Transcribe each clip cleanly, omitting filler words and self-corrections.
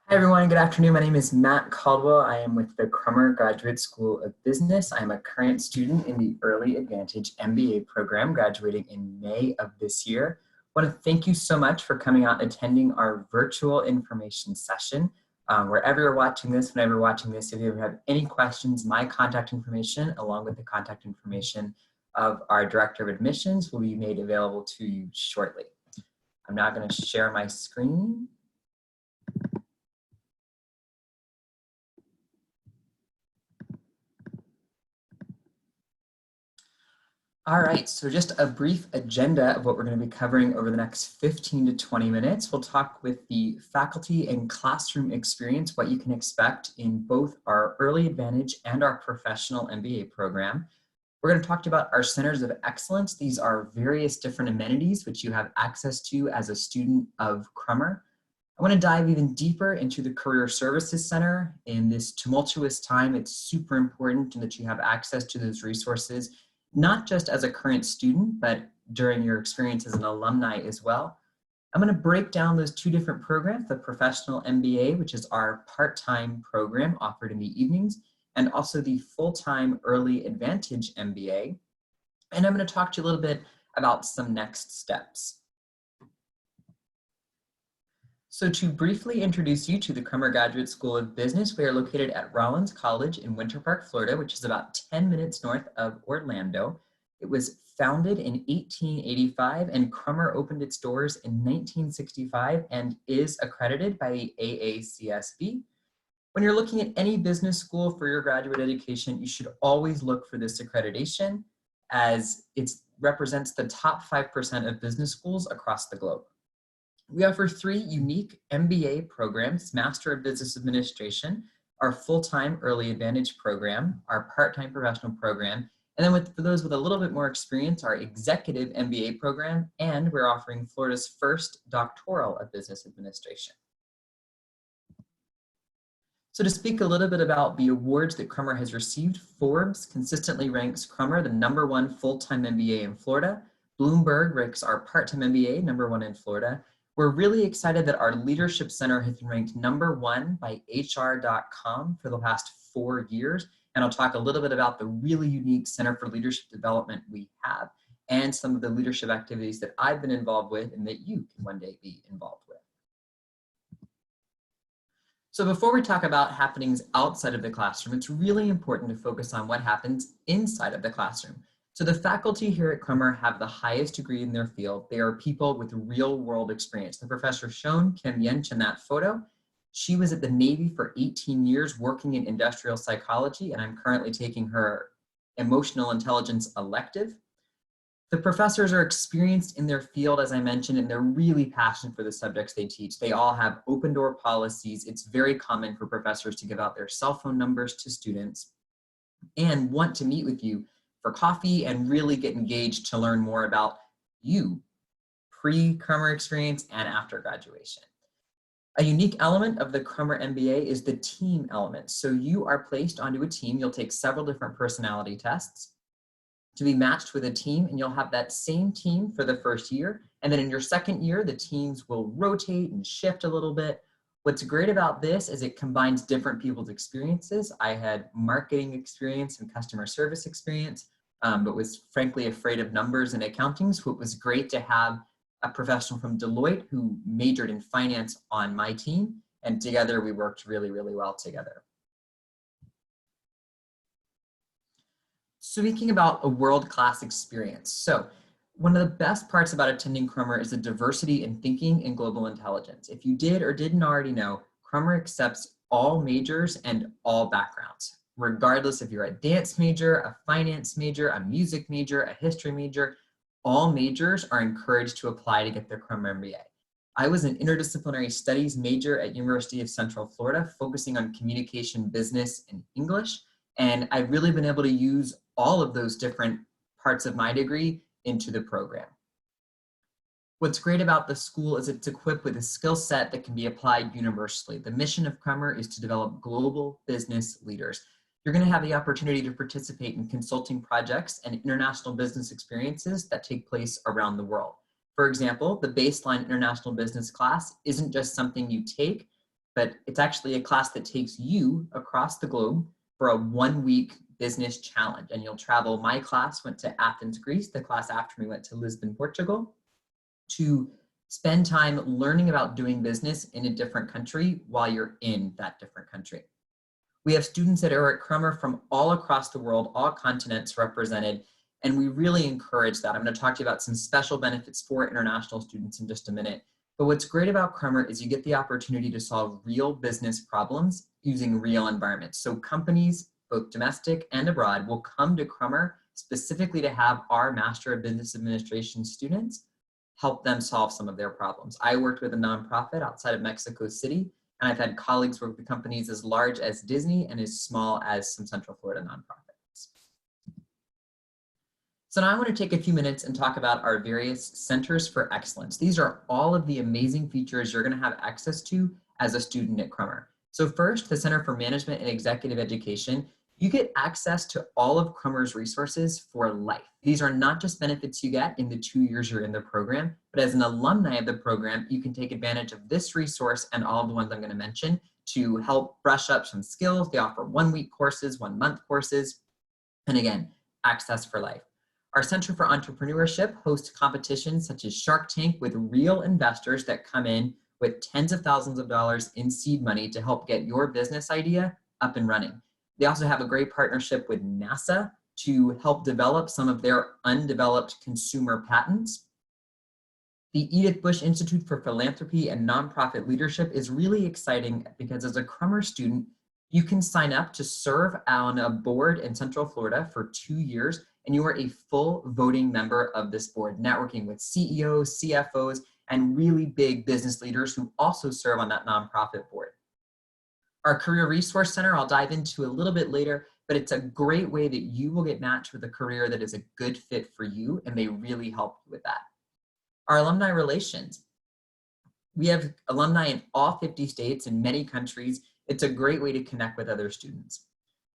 Hi everyone, good afternoon. My name is Matt Caldwell. I am with the Crummer Graduate School of Business. I am a current student in the Early Advantage MBA program, graduating in May of this year. I want to thank you so much for coming out and attending our virtual information session. Wherever you're watching this, whenever you're watching this, if you ever have any questions, my contact information, along with the contact information of our Director of Admissions, will be made available to you shortly. I'm now going to share my screen. All right, so just a brief agenda of what we're going to be covering over the next 15 to 20 minutes. We'll talk with the faculty and classroom experience, what you can expect in both our Early Advantage and our Professional MBA program. We're going to talk about our centers of excellence. These are various different amenities which you have access to as a student of Crummer. I want to dive even deeper into the Career Services Center. In this tumultuous time, it's super important that you have access to those resources, not just as a current student, but during your experience as an alumni as well. I'm going to break down those two different programs, the Professional MBA, which is our part-time program offered in the evenings, and also the full-time Early Advantage MBA. And I'm going to talk to you a little bit about some next steps. So to briefly introduce you to the Crummer Graduate School of Business, we are located at Rollins College in Winter Park, Florida, which is about 10 minutes north of Orlando. It was founded in 1885 and Crummer opened its doors in 1965 and is accredited by the AACSB. When you're looking at any business school for your graduate education, you should always look for this accreditation as it represents the top 5% of business schools across the globe. We offer 3 unique MBA programs: Master of Business Administration, our full-time Early Advantage program, our part-time professional program, and then for those with a little bit more experience, our Executive MBA program, and we're offering Florida's first doctoral of business administration. So to speak a little bit about the awards that Crummer has received, Forbes consistently ranks Crummer the #1 full-time MBA in Florida. Bloomberg ranks our part-time MBA #1 in Florida. We're really excited that our Leadership Center has been ranked #1 by HR.com for the past 4 years. And I'll talk a little bit about the really unique Center for Leadership Development we have and some of the leadership activities that I've been involved with and that you can one day be involved with. So before we talk about happenings outside of the classroom, it's really important to focus on what happens inside of the classroom. So the faculty here at Crummer have the highest degree in their field. They are people with real world experience. The professor shown, Kim Yench, in that photo, she was at the Navy for 18 years working in industrial psychology, and I'm currently taking her emotional intelligence elective. The professors are experienced in their field, as I mentioned, and they're really passionate for the subjects they teach. They all have open door policies. It's very common for professors to give out their cell phone numbers to students and want to meet with you for coffee and really get engaged to learn more about you, pre-Crummer experience and after graduation. A unique element of the Crummer MBA is the team element. So you are placed onto a team. You'll take several different personality tests to be matched with a team, and you'll have that same team for the first year. And then in your second year, the teams will rotate and shift a little bit. What's great about this is it combines different people's experiences. I had marketing experience and customer service experience, but was frankly afraid of numbers and accounting. So it was great to have a professional from Deloitte who majored in finance on my team. And together we worked really, really well together. Speaking about a world-class experience. So one of the best parts about attending Crummer is the diversity in thinking and global intelligence. If you did or didn't already know, Crummer accepts all majors and all backgrounds, regardless if you're a dance major, a finance major, a music major, a history major. All majors are encouraged to apply to get their Crummer MBA. I was an interdisciplinary studies major at University of Central Florida, focusing on communication, business, and English. And I've really been able to use all of those different parts of my degree into the program. What's great about the school is it's equipped with a skill set that can be applied universally. The mission of Crummer is to develop global business leaders. You're going to have the opportunity to participate in consulting projects and international business experiences that take place around the world. For example, the baseline international business class isn't just something you take, but it's actually a class that takes you across the globe for a 1-week business challenge. And you'll travel. My class went to Athens, Greece. The class after me went to Lisbon, Portugal, to spend time learning about doing business in a different country while you're in that different country. We have students that are at Crummer from all across the world, all continents represented, and we really encourage that. I'm going to talk to you about some special benefits for international students in just a minute. But what's great about Crummer is you get the opportunity to solve real business problems using real environments. So companies, both domestic and abroad, will come to Crummer specifically to have our Master of Business Administration students help them solve some of their problems. I worked with a nonprofit outside of Mexico City, and I've had colleagues work with companies as large as Disney and as small as some Central Florida nonprofits. So now I want to take a few minutes and talk about our various centers for excellence. These are all of the amazing features you're going to have access to as a student at Crummer. So first, the Center for Management and Executive Education. You get access to all of Crummer's resources for life. These are not just benefits you get in the 2 years you're in the program, but as an alumni of the program, you can take advantage of this resource and all of the ones I'm going to mention to help brush up some skills. They offer 1-week courses, 1-month courses, and again, access for life. Our Center for Entrepreneurship hosts competitions such as Shark Tank with real investors that come in with tens of thousands of dollars in seed money to help get your business idea up and running. They also have a great partnership with NASA to help develop some of their undeveloped consumer patents. The Edith Bush Institute for Philanthropy and Nonprofit Leadership is really exciting because as a Crummer student, you can sign up to serve on a board in Central Florida for 2 years, and you are a full voting member of this board, networking with CEOs, CFOs, and really big business leaders who also serve on that nonprofit board. Our Career Resource Center, I'll dive into a little bit later, but it's a great way that you will get matched with a career that is a good fit for you, and they really help you with that. Our Alumni Relations. We have alumni in all 50 states and many countries. It's a great way to connect with other students.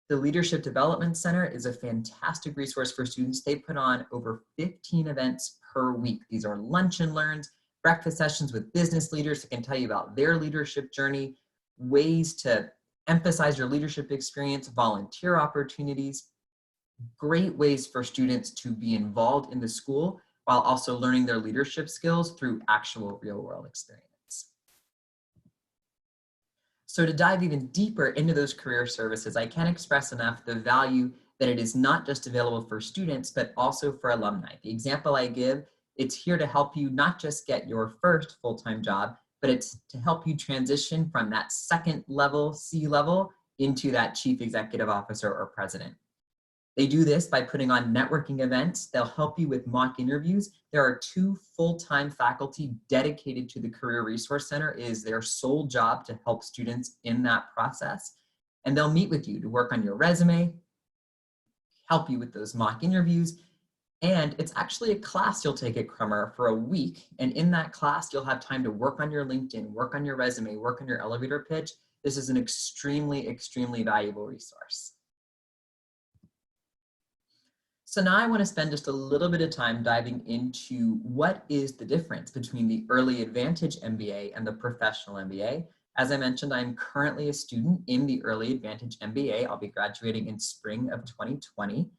The Leadership Development Center is a fantastic resource for students. They put on over 15 events per week. These are lunch and learns, breakfast sessions with business leaders that can tell you about their leadership journey, ways to emphasize your leadership experience, volunteer opportunities, great ways for students to be involved in the school while also learning their leadership skills through actual real-world experience. So to dive even deeper into those career services, I can't express enough the value that it is not just available for students, but also for alumni. The example I give, it's here to help you not just get your first full-time job, but it's to help you transition from that second level, C level, into that chief executive officer or president. They do this by putting on networking events. They'll help you with mock interviews. There are 2 full-time faculty dedicated to the Career Resource Center. It is their sole job to help students in that process. And they'll meet with you to work on your resume, help you with those mock interviews. And it's actually a class you'll take at Crummer for a week. And in that class, you'll have time to work on your LinkedIn, work on your resume, work on your elevator pitch. This is an extremely, extremely valuable resource. So now I want to spend just a little bit of time diving into what is the difference between the Early Advantage MBA and the Professional MBA. As I mentioned, I'm currently a student in the Early Advantage MBA. I'll be graduating in spring of 2020.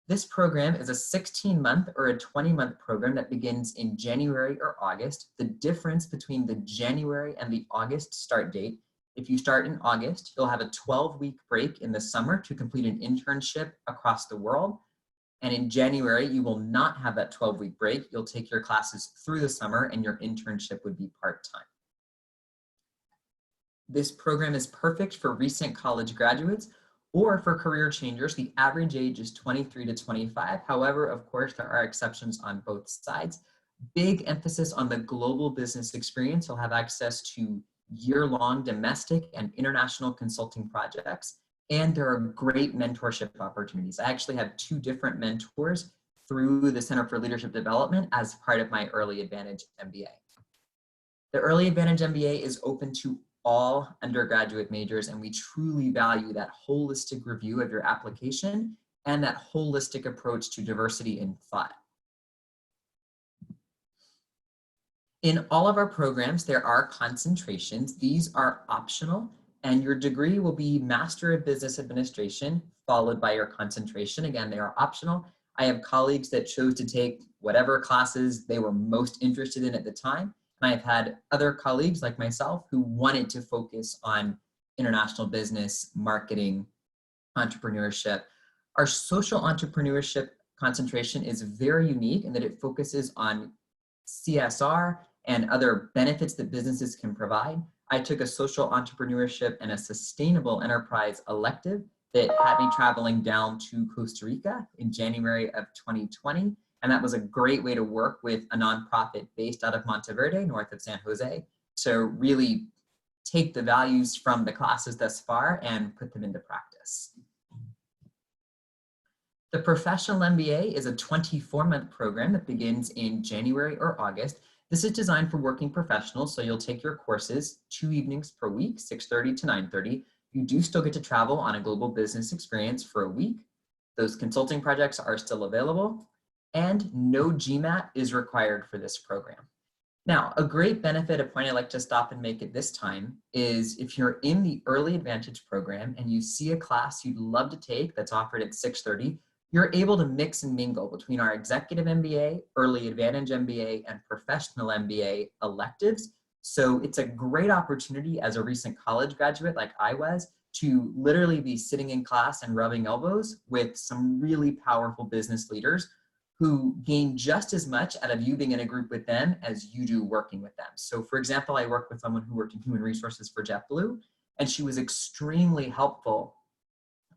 This program is a 16-month or a 20-month program that begins in January or August. The difference between the January and the August start date, if you start in August, you'll have a 12-week break in the summer to complete an internship across the world. And in January, you will not have that 12-week break. You'll take your classes through the summer and your internship would be part-time. This program is perfect for recent college graduates or for career changers. The average age is 23 to 25. However, of course, there are exceptions on both sides. Big emphasis on the global business experience. You'll have access to year-long domestic and international consulting projects. And there are great mentorship opportunities. I actually have 2 different mentors through the Center for Leadership Development as part of my Early Advantage MBA. The Early Advantage MBA is open to all undergraduate majors, and we truly value that holistic review of your application and that holistic approach to diversity in thought. In all of our programs, there are concentrations. These are optional, and your degree will be Master of Business Administration, followed by your concentration. Again, they are optional. I have colleagues that chose to take whatever classes they were most interested in at the time. And I've had other colleagues like myself who wanted to focus on international business, marketing, entrepreneurship. Our social entrepreneurship concentration is very unique in that it focuses on CSR and other benefits that businesses can provide. I took a social entrepreneurship and a sustainable enterprise elective that had me traveling down to Costa Rica in January of 2020. And that was a great way to work with a nonprofit based out of Monteverde, north of San Jose, to really take the values from the classes thus far and put them into practice. The Professional Mba is a 24-month program that begins in January or August. This is designed for working professionals, so you'll take your courses 2 evenings per week, 6:30 to 9:30. You do still get to travel on a global business experience for a week. Those consulting projects are still available, and no GMAT is required for this program. Now, a great benefit, a point I'd like to stop and make at this time, is if you're in the Early Advantage program and you see a class you'd love to take that's offered at 6:30, you're able to mix and mingle between our Executive MBA, Early Advantage MBA, and Professional MBA electives. So it's a great opportunity as a recent college graduate like I was to literally be sitting in class and rubbing elbows with some really powerful business leaders who gain just as much out of you being in a group with them as you do working with them. So for example, I worked with someone who worked in human resources for JetBlue, and she was extremely helpful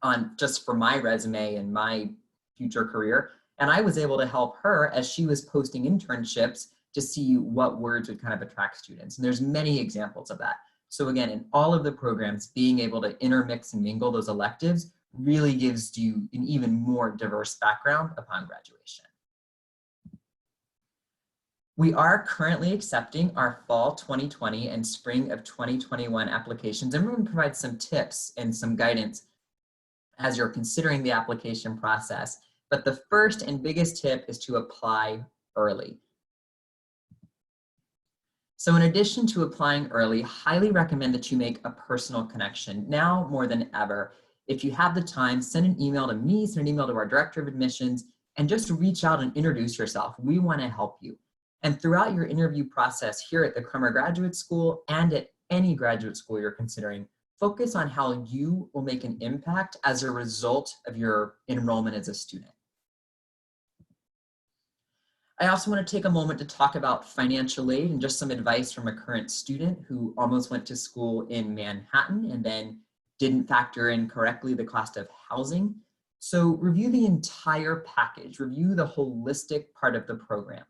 on just for my resume and my future career. And I was able to help her as she was posting internships to see what words would kind of attract students. And there's many examples of that. So again, in all of the programs, being able to intermix and mingle those electives really gives you an even more diverse background upon graduation. We are currently accepting our fall 2020 and spring of 2021 applications, and we're going to provide some tips and some guidance as you're considering the application process. But the first and biggest tip is to apply early. So in addition to applying early, highly recommend that you make a personal connection now more than ever. If you have the time, send an email to me, send an email to our Director of Admissions, and just reach out and introduce yourself. We want to help you. And throughout your interview process here at the Crummer Graduate School and at any graduate school you're considering, focus on how you will make an impact as a result of your enrollment as a student. I also want to take a moment to talk about financial aid and just some advice from a current student who almost went to school in Manhattan and then didn't factor in correctly the cost of housing. So review the entire package, review the holistic part of the program.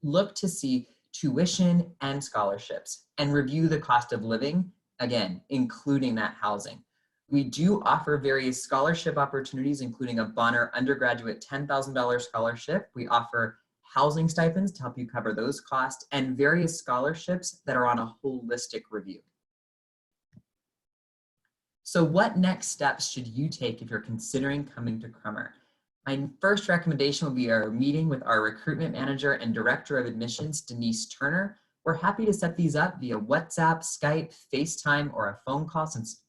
Look to see tuition and scholarships and review the cost of living, again, including that housing. We do offer various scholarship opportunities, including a Bonner undergraduate $10,000 scholarship. We offer housing stipends to help you cover those costs and various scholarships that are on a holistic review. So what next steps should you take if you're considering coming to Crummer? My first recommendation will be our meeting with our recruitment manager and director of admissions, Denise Turner. We're happy to set these up via WhatsApp, Skype, FaceTime, or a phone call since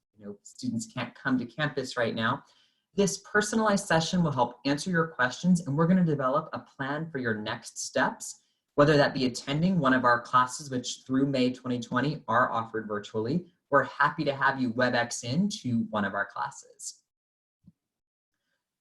students can't come to campus right now. This personalized session will help answer your questions, and we're going to develop a plan for your next steps, whether that be attending one of our classes, which through May 2020 are offered virtually. We're happy to have you WebEx into one of our classes.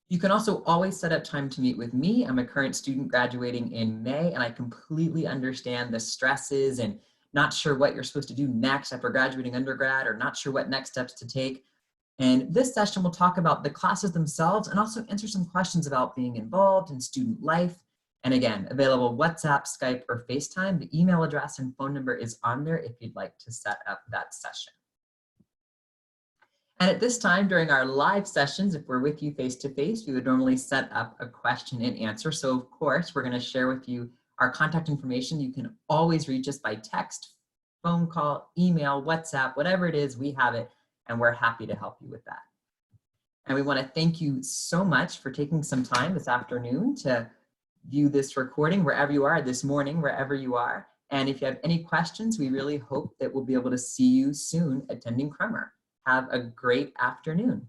You can also always set up time to meet with me. I'm a current student graduating in May, and I completely understand the stresses and not sure what you're supposed to do next after graduating undergrad or not sure what next steps to take. And this session will talk about the classes themselves and also answer some questions about being involved in student life. And again, available WhatsApp, Skype, or FaceTime. The email address and phone number is on there if you'd like to set up that session. And at this time, during our live sessions, if we're with you face-to-face, we would normally set up a question and answer. So of course, we're going to share with you our contact information. You can always reach us by text, phone call, email, WhatsApp, whatever it is, we have it, and we're happy to help you with that. And we want to thank you so much for taking some time this afternoon to view this recording wherever you are, this morning, wherever you are. And if you have any questions, we really hope that we'll be able to see you soon attending Crummer. Have a great afternoon.